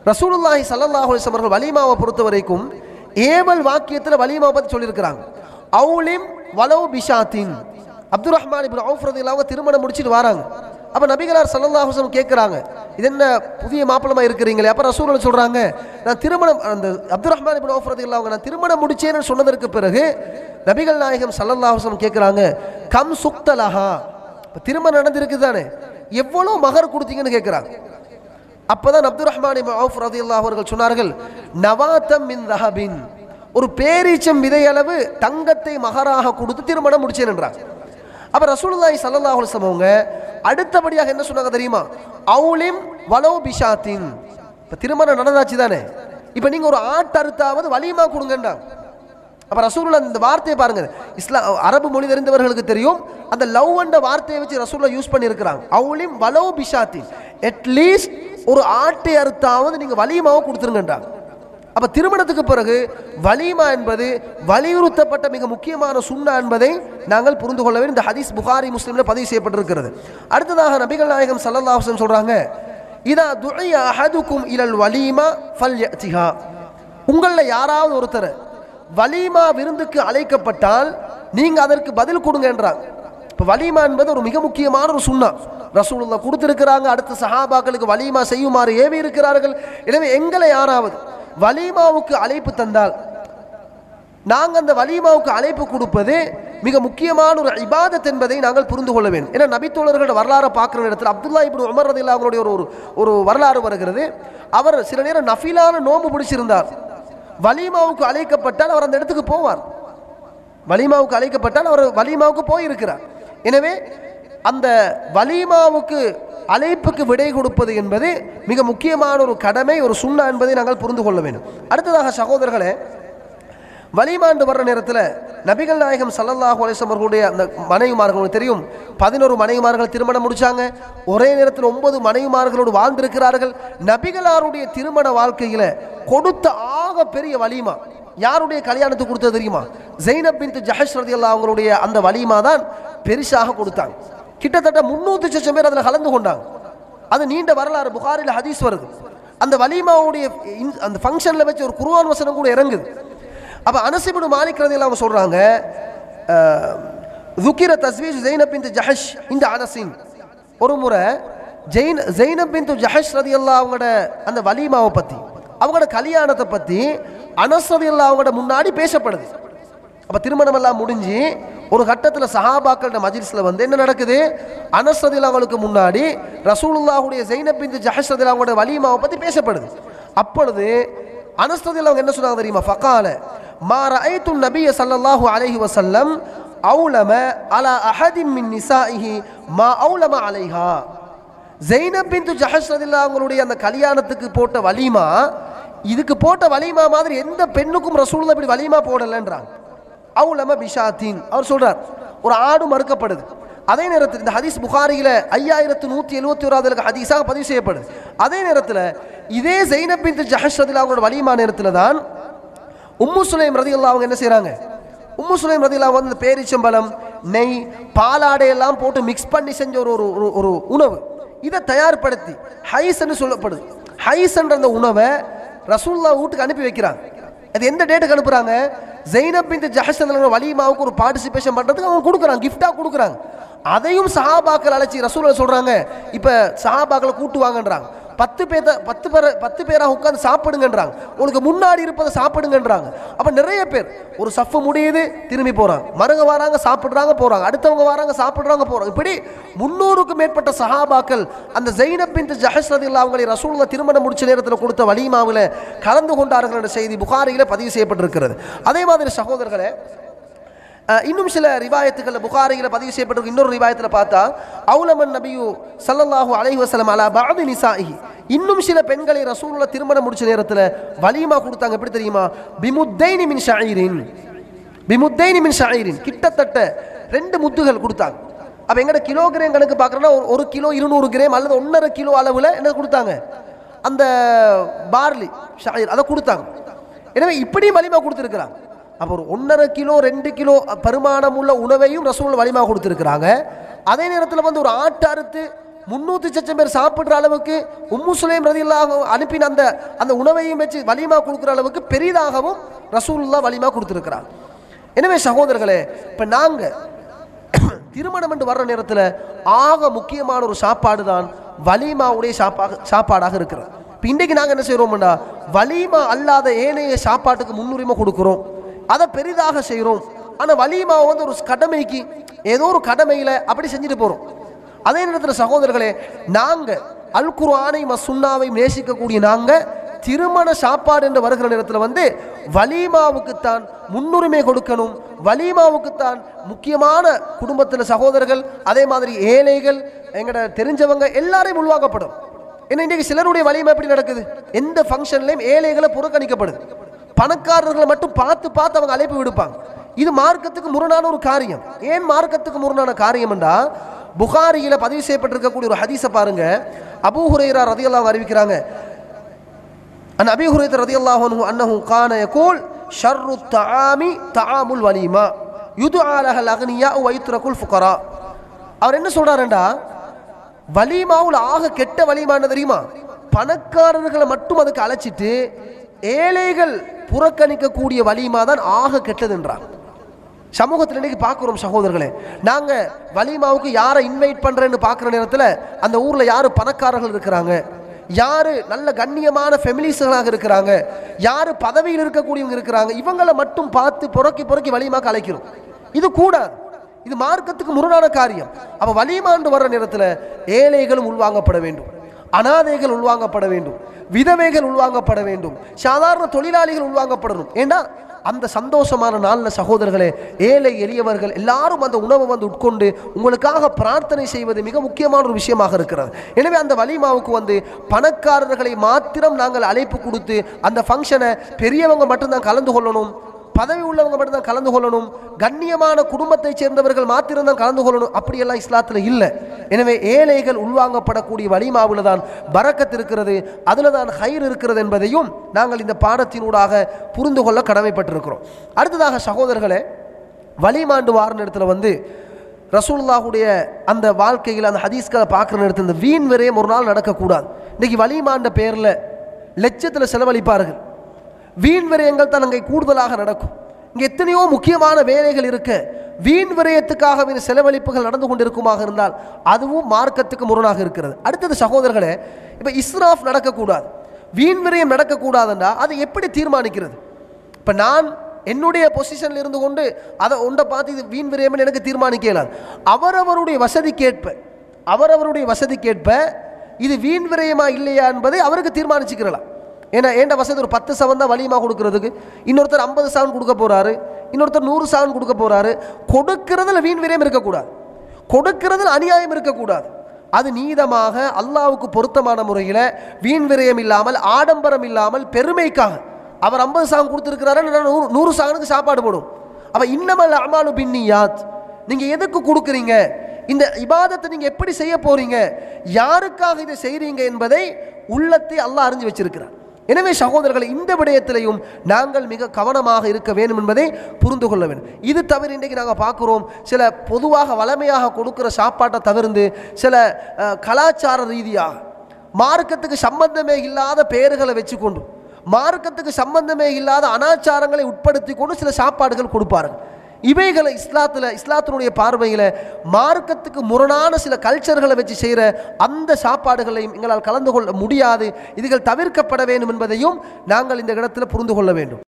ரசூலுல்லாஹி ஸல்லல்லாஹு அலைஹி வஸல்லம் அவர்கள் வலீமாவை பொறுத்த வரைக்கும் ஏவல் வாக்கியத்தில் வலீமாவை பற்றி சொல்லியிருக்கிறாங்க. அவுலிம் வலவு பிஷாத்தின். அப்துல் ரஹ்மான் இப்னு அவுஃப் ரலியல்லாஹு அன்ஹு திருமணம் முடிச்சிட்டு வராங்க. அப்போ நபிகளார் ஸல்லல்லாஹு அலைஹி வஸல்லம் கேட்குறாங்க, இது என்ன புதிய மாப்பிளமா இருக்கிறீங்களே? அப்போ ரசூலுல்லாஹ் சொல்கிறாங்க, நான் திருமணம் அந்த அப்துல் ரஹ்மான் இப்னு அவுஃப் ரலியல்லாஹு அன்ஹு நான் திருமணம் முடிச்சேன்னு சொன்னதற்கு பிறகு நபிகள் நாயகம் ஸல்லல்லாஹு அலைஹி வஸல்லம் கேட்குறாங்க, கம் சுக்தலஹா, இப்போ திருமணம் நடந்திருக்கு தானே, எவ்வளோ மகர் கொடுத்தீங்கன்னு கேட்குறாங்க. அப்போதான் அப்துல் ரஹ்மான் இப்னு அவுஃப் ரலியல்லாஹு அவர்கள் சொன்னார்கள், நவாத்தம் மின் தஹபின், ஒரு பேரீச்சம் விதையளவு தங்கத்தை மகராக கொடுத்து திருமணம் முடிச்சேன் என்றார். அப்போ ரசூலுல்லாஹி ஸல்லல்லாஹு அலைஹி வஸல்லம் அவங்க அடுத்தபடியாக என்ன சொன்னாங்க தெரியுமா? அவுலிம் வலோ பிஷாத்தின். இப்போ திருமணம் நடந்தாச்சு தானே, இப்போ நீங்கள் ஒரு ஆட்டறுத்தாவது வலிமா கொடுங்கன்றாங்க. அப்போ ரசூலுல்லாஹ் இந்த வார்த்தையை பாருங்க, அரபு மொழி தெரிந்தவர்களுக்கு தெரியும், அந்த லவ் என்ற வார்த்தையை வச்சு ரசூலுல்லாஹ் யூஸ் பண்ணியிருக்கிறாங்க. அவுலிம் வலோ பிஷாத்தின், அட்லீஸ்ட் ஒரு ஆட்டை அறுத்தாவது நீங்கள் வலிமாவை கொடுத்துருங்கன்றாங்க. அப்போ திருமணத்துக்கு பிறகு வலிமா என்பது வலியுறுத்தப்பட்ட மிக முக்கியமான சுன்னா என்பதை நாங்கள் புரிந்து கொள்ள வேண்டும். இந்த ஹதீஸ் புகாரி முஸ்லிமில் பதிவு செய்யப்பட்டிருக்கிறது. அடுத்ததாக நபிகள் நாயகம் ஸல்லல்லாஹு அலைஹி வஸல்லம் சொல்றாங்க, இதா துஇய அஹதுக்கும் இலல் வலீமா ஃபல்யஅதிஹா, உங்களில் யாராவது ஒருத்தர் வலீமா விருந்துக்கு அழைக்கப்பட்டால் நீங்க அதற்கு பதில் கொடுங்க என்றாங்க. இப்போ வலீமா என்பது ஒரு மிக முக்கியமான ஒரு சுன்னா. ரசூலுல்லாஹ் கொடுத்திருக்கிறாங்க, அடுத்த சஹாபாக்களுக்கு வலீமா செய்யுமாறு ஏவி இருக்கிறார்கள். எனவே எங்களை யாராவது வலீமாவுக்கு அழைப்பு தந்தால் நாங்கள் அந்த வலீமாவுக்கு அழைப்பு கொடுப்பது மிக முக்கியமான ஒரு இபாதத் என்பதை நாங்கள் புரிந்து கொள்ள வேண்டும். ஏன்னா நபித்தோழர்களோட வரலாறு பார்க்குற இடத்துல அப்துல்லா இப்னு உமர் ரலியல்லாஹு அவங்களுடைய ஒரு வரலாறு வருகிறது. அவர் சில நேரம் நஃபிலான நோன்பு பிடிச்சிருந்தார். வலீமாவுக்கு அழைக்கப்பட்டால் அவர் அந்த இடத்துக்கு போவார். வலீமாவுக்கு அழைக்கப்பட்டால் அவர் வலீமாவுக்கு போயிருக்கிறார். எனவே அந்த வலீமாவுக்கு அழைப்புக்கு விடை கொடுப்பது என்பது மிக முக்கியமான ஒரு கடமை, ஒரு சுன்னா என்பதை நாங்கள் புரிந்து கொள்ள வேண்டும். அடுத்ததாக சகோதரர்களே, வலீமா என்று வர்ற நேரத்தில் நபிகள் நாயகம் ஸல்லல்லாஹு அலைஹி வஸல்லம் அவர்களுடைய அந்த மனைவிமார்கள் தெரியும், 11 மனைவிமார்கள் திருமணம் முடிச்சாங்க. ஒரே நேரத்தில் 9 மனைவிமார்களோடு வாழ்ந்திருக்கிறார்கள். நபிகளாருடைய திருமண வாழ்க்கையில் கொடுத்த ஆக பெரிய வலீமா யாருடைய கல்யாணத்துக்கு கொடுத்தது தெரியுமா? ஸைனப் பின்த் ஜஹஷ் ரலியல்லாஹு அவங்களுடைய அந்த வலீமா தான் பெருசாக கொடுத்தாங்க. கிட்டத்தட்ட 300 லட்சம் பேர் அதில் கலந்து கொண்டாங்க. அது நீண்ட வரலாறு, புகாரில் ஹதீஸ் வருது. அந்த வலீமாவுடைய அந்த ஃபங்க்ஷனில் வச்சு ஒரு குர்ஆன் வசனம் கூட இறங்குது. அப்போ அனஸ் இப்னு மாலிக் ரலியல்லாஹு அன்ஹு சொல்கிறாங்க, ذُكِرَ تزويج زينب بنت جحش இந்த அனஸின், ஒரு முறை ஸைனப் பின்த் ஜஹஷ் ரலியல்லாஹு அவங்களோட அந்த வலீமாவை பற்றி, அவங்களோட கல்யாணத்தை பற்றி அனஸ் ரலியல்லாஹு அவங்களோட முன்னாடி பேசப்படுது. அப்போ திருமணம் எல்லாம் முடிஞ்சு ஒரு கட்டத்தில் சஹாபாக்களோட மஜ்லிஸில் வந்து என்ன நடக்குது? அனஸ் ரலியல்லாஹு அவங்களுக்கு முன்னாடி ரசூலுல்லாஹுடைய ஸைனப் பின்த் ஜஹஷ் ரலியல்லாஹு அவங்களோட வலீமாவை பற்றி பேசப்படுது. அப்பொழுது அனஸ் ரலியல்லாஹு அவங்க என்ன சொன்னாங்க தெரியுமா? ஃபகால மா ரஅய்து நபிய ஸல்லல்லாஹு அலைஹி வஸல்லம் அவுலம அலா அஹதின் மின் நிசாஇஹி மா அவுலம அலைஹா. ஸைனப் பின்த் ஜஹஷ் ரலியல்லாஹு அவங்களுடைய அந்த கல்யாணத்துக்கு போட்ட வலீமா, இதுக்கு போட்ட வலீமா மாதிரி எந்த பெண்ணுக்கும் ரசூலுல்லாஹ் இப்படி வலீமா போடலன்றாங்க. அவுலம பிஷாத்தின், அவர் சொல்றார், ஒரு ஆடு மறுக்கப்படுது. அதே நேரத்தில் இந்த ஹதீஸ் புகாரியில் 5171 ஹதீஸாக பதிவு செய்யப்படுது. அதே நேரத்தில் இதே ஸைனப் பின்த் ஜஹஷ் ரலியல்லாஹு அவங்களோட வலீமா நேரத்தில் தான் உம்மு சுலைம் ரலியல்லாஹு அவங்க என்ன செய்கிறாங்க? உம்மு சுலைம் ரலியல்லாஹு வந்து பேரிச்சம்பழம், நெய், பாலாடையெல்லாம் போட்டு மிக்ஸ் பண்ணி செஞ்ச ஒரு உணவு, இதை தயார்படுத்தி ஹைஸ் என்று சொல்லப்படுது. ஹைஸ் என்ற அந்த உணவை ரசூலுல்லாஹ் வீட்டுக்கு அனுப்பி வைக்கிறாங்க. அது எந்த டேட்டுக்கு அனுப்புகிறாங்க? ஸைனப் பின்த் ஜஹஷ் ரலியல்லாஹு வலீமாவுக்கு ஒரு பார்ட்டிசிபேஷன் பண்ணுறதுக்கு அவங்க கொடுக்குறாங்க, கிஃப்டாக கொடுக்குறாங்க. அதையும் சஹாபாக்கள் அழைச்சி ரசூலுல்லாஹ் சொல்கிறாங்க, இப்போ சஹாபாக்களை கூட்டுவாங்கன்றாங்க. 10 பேராக உட்காந்து சாப்பிடுங்கன்றாங்க, உங்களுக்கு முன்னாடி இருப்பதை சாப்பிடுங்கன்றாங்க. அப்போ நிறைய பேர் ஒரு சஃப்பு முடியுது, திரும்பி போகிறாங்க, மருங்க வராங்க, சாப்பிட்றாங்க, போகிறாங்க, அடுத்தவங்க வராங்க, சாப்பிட்றாங்க, போகிறாங்க. இப்படி 300க்கும் மேற்பட்ட சஹாபாக்கள் அந்த ஸைனப் பின்த் ஜஹஷ் ரலியல்லாஹு அவங்களை ரசூலுல்லாஹ் திருமணம் முடிச்ச நேரத்தில் கொடுத்த வலீமாவில் கலந்து கொண்டார்கள் என்ற செய்தி புகாரியில் பதிவு செய்யப்பட்டிருக்கிறது. அதே மாதிரி சகோதரர்களே, இன்னும் சில ரிவாயத்துக்கள் புகாரியில் பதிவு செய்யப்பட்டிருக்கு. இன்னொரு ரிவாயத்தில் பார்த்தா அவுலமன் நபியு ஸல்லல்லாஹு அலைஹி வஸல்லம் அலா பஅதி நிசாஇஹி, இன்னும் சில பெண்களை ரசூலுல்லாஹ் திருமணம் முடிச்ச நேரத்தில் வலீமா கொடுத்தாங்க. எப்படி தெரியுமா? பிமுத்தைனி மின் ஷஈரின், பிமுத்தைனி மின் ஷஈரின், கிட்டத்தட்ட 2 முத்துகள் கொடுத்தாங்க. அப்போ எங்கட கிலோகிராம் கணக்கு பார்க்குறோன்னா 1 கிலோ 200 கிராம் அல்லது 1.5 கிலோ அளவில் என்ன கொடுத்தாங்க? அந்த பார்லி ஷஈர் அதை கொடுத்தாங்க. எனவே இப்படியும் வலீமா கொடுத்துருக்குறாங்க. அப்போ ஒரு 1.5 கிலோ 2 கிலோ பரிமாணம் உள்ள உணவையும் ரசூல் வலிமா கொடுத்துருக்குறாங்க. அதே நேரத்தில் வந்து ஒரு ஆட்டு அறுத்து 300 லட்சம் பேர் சாப்பிடுற அளவுக்கு உம்மு சுலைம் ரலியல்லாஹு அனுப்பின அந்த உணவையும் வச்சு வலிமா கொடுக்குற அளவுக்கு பெரிதாகவும் ரசூலுல்லாஹ் வலிமா கொடுத்திருக்கிறார். எனவே சகோதரர்களே, இப்ப நாங்க திருமணம் என்று வர்ற நேரத்தில் ஆக முக்கியமான ஒரு சாப்பாடு தான் வலிமாவுடைய சாப்பாடாக இருக்கிறது. இப்போ இன்றைக்கு நாங்கள் என்ன செய்கிறோம்னா, வலிமா அல்லாத ஏனைய சாப்பாட்டுக்கு முன்னுரிமை கொடுக்குறோம், அதை பெரிதாக செய்கிறோம். ஆனால் வலிமாவை வந்து ஒரு கடமைக்கு ஏதோ ஒரு கடமையில் அப்படி செஞ்சுட்டு போகிறோம். அதே நேரத்தில் சகோதரர்களே, நாங்கள் அல் குர்ஆனையும் சுன்னாவையும் நேசிக்கக்கூடிய நாங்கள் திருமண சாப்பாடு என்று வருகிற நேரத்தில் வந்து வலிமாவுக்குத்தான் முன்னுரிமை கொடுக்கணும். வலிமாவுக்குத்தான் முக்கியமான குடும்பத்தில் சகோதரர்கள், அதே மாதிரி ஏழைகள், எங்கட தெரிஞ்சவங்க எல்லாரையும் உள்வாங்கப்படும். ஏன்னா இன்றைக்கு சிலருடைய வலிமா எப்படி நடக்குது, எந்த ஃபங்க்ஷன்லையும் ஏழைகளை புறக்கணிக்கப்படுது. பணக்காரர்களை மட்டும் பார்த்து பார்த்து அவங்க அழைப்பு விடுப்பாங்க. இது மார்க்கத்துக்கு முரணான ஒரு காரியம். ஏன் மார்க்கத்துக்கு முரணான காரியம் என்றா, புகாரியில பதிவு செய்யப்பட்டிருக்கக்கூடிய ஒரு ஹதீஸை பாருங்க. அபூ ஹுரைரா ரலியல்லாஹு அறிவிக்கிறாங்க, அன் அபீ ஹுரைரா ரலியல்லாஹு அன்ஹு அன்னஹு கான யகூல் ஷர்ரு தஆமி தஆமுல் வலீமா யுதுஆ லஹல் அக்னியா வ யுத்ரகுல் ஃபுகரா. அவர் என்ன சொல்றாருண்டா, வலீமாவுல ஆக கெட்ட வலீமா என்ன தெரியுமா, பணக்காரர்களை மட்டும் அதுக்கு அழைச்சிட்டு ஏழைகள் புறக்கணிக்கக்கூடிய வலீமா தான் ஆக கெட்டதுன்றார். சமூகத்தில் இன்னைக்கு பார்க்குறோம் சகோதரர்களே, நாங்கள் வலிமாவுக்கு யாரை இன்வைட் பண்ணுறேன்னு பார்க்குற நேரத்தில் அந்த ஊரில் யார் பணக்காரர்கள் இருக்கிறாங்க, யார் நல்ல கண்ணியமான ஃபெமிலிஸ்களாக இருக்கிறாங்க, யார் பதவியில் இருக்கக்கூடியவங்க இருக்கிறாங்க, இவங்களை மட்டும் பார்த்து புறக்கி புறக்கி வலிமாக்கு அழைக்கிறோம். இது கூடாது, இது மார்க்கத்துக்கு முரணான காரியம். அப்போ வலிமாண்டு வர்ற நேரத்தில் ஏழைகளும் உள்வாங்கப்பட வேண்டும், அனாதைகள் உள்வாங்கப்பட வேண்டும், விதவைகள் உள்வாங்கப்பட வேண்டும், சாதாரண தொழிலாளிகள் உள்வாங்கப்படணும். ஏன்னா அந்த சந்தோஷமான நாளில் சகோதரர்களே, ஏழை எளியவர்கள் எல்லாரும் அந்த உணவை வந்து உட்கொண்டு உங்களுக்காக பிரார்த்தனை செய்வது மிக முக்கியமான ஒரு விஷயமாக இருக்கிறது. எனவே அந்த வலிமாவுக்கு வந்து பணக்காரர்களை மாத்திரம் நாங்கள் அழைப்பு கொடுத்து அந்த ஃபங்க்ஷனை பெரியவங்க மட்டும்தான் கலந்து கொள்ளணும், பதவி உள்ளவங்க மட்டும்தான் கலந்து கொள்ளணும், கண்ணியமான குடும்பத்தை சேர்ந்தவர்கள் மாத்திரம்தான் கலந்து கொள்ளணும், அப்படியெல்லாம் இஸ்லாத்தில் இல்லை. எனவே ஏழைகள் உள்வாங்கப்படக்கூடிய வலிமாவில் தான் பரக்கத் இருக்கிறது, அதில் தான் ஹைர் இருக்கிறது என்பதையும் நாங்கள் இந்த பாடத்தினூடாக புரிந்து கொள்ள கடமைப்பட்டிருக்கிறோம். அடுத்ததாக சகோதரர்களே, வலிமாண்டு வார நேரத்தில் வந்து ரசூலுல்லாஹுடைய அந்த வாழ்க்கையில் அந்த ஹதீஸ்களை பார்க்குற நேரத்தில் இந்த வீண் விரயம் ஒரு நாள் நடக்கக்கூடாது. இன்றைக்கி வலிமாண்ட பேரில் லட்சத்தில் செலவழிப்பார்கள். வீண் விரயங்கள் தான் அங்கே கூடுதலாக நடக்கும். இங்கே எத்தனையோ முக்கியமான வேலைகள் இருக்க வீண் விரயத்துக்காக செலவழிப்புகள் நடந்து கொண்டிருக்குமாக இருந்தால் அதுவும் மார்க்கத்துக்கு முரணாக இருக்கிறது. அடுத்தது சகோதரர்களே, இப்போ இஸ்ராஃப் நடக்கக்கூடாது, வீண் விரயம் நடக்கக்கூடாதுன்னா அதை எப்படி தீர்மானிக்கிறது? இப்போ நான் என்னுடைய பொசிஷனில் இருந்து கொண்டு அதை ஒன்றை பார்த்து இது வீண் விரயம்னு எனக்கு தீர்மானிக்கலாம். அவரவருடைய வசதிக்கேற்ப இது வீண் விரயமா இல்லையா என்பதை அவருக்கு தீர்மானிச்சுக்கிறலாம். ஏன்னா ஏண்ட வசதி ஒரு 10 சவன் தான் வலிமா கொடுக்கறதுக்கு, இன்னொருத்தர் 50 சவன் கொடுக்க போகிறாரு, இன்னொருத்தர் 100 சவன் கொடுக்க போகிறாரு. கொடுக்கிறதுல வீண் விரயம் இருக்கக்கூடாது, கொடுக்கிறதுல அநியாயம் இருக்கக்கூடாது. அது நீதமாக அல்லாவுக்கு பொருத்தமான முறையில் வீண் விரயம் இல்லாமல், ஆடம்பரம் இல்லாமல், பெருமைக்காக அவர் 50 சவன் கொடுத்துருக்கிறாரு, 100 சவனுக்கு சாப்பாடு போடும். அப்போ இன்னமல் அமாலு பின்னியாத், நீங்கள் எதுக்கு கொடுக்குறீங்க, இந்த இபாதத்தை நீங்கள் எப்படி செய்ய போறீங்க, யாருக்காக இதை செய்கிறீங்க என்பதை உள்ளத்தை அல்லாஹ் அறிஞ்சு வச்சிருக்கிறார். எனவே சகோதரர்களை, இந்த விடயத்திலையும் நாங்கள் மிக கவனமாக இருக்க வேண்டும் என்பதை புரிந்து கொள்ள வேண்டும். இது தவிர இன்றைக்கு நாங்கள் பார்க்குறோம், சில பொதுவாக வளமையாக கொடுக்குற சாப்பாட்டை தவிர்த்து சில கலாச்சார ரீதியாக மார்க்கத்துக்கு சம்பந்தமே இல்லாத பெயர்களை வச்சுக்கொண்டு, மார்க்கத்துக்கு சம்பந்தமே இல்லாத அனாச்சாரங்களை உட்படுத்தி கொண்டு சில சாப்பாடுகள் கொடுப்பார்கள். இவைகளை இஸ்லாத்தினுடைய பார்வையில் மார்க்கத்துக்கு முரணான சில கல்ச்சர்களை வச்சு செய்கிற அந்த சாப்பாடுகளையும் எங்களால் கலந்து கொள்ள முடியாது. இதுகள் தவிர்க்கப்பட வேண்டும் என்பதையும் நாங்கள் இந்த இடத்துல புரிந்து கொள்ள வேண்டும்.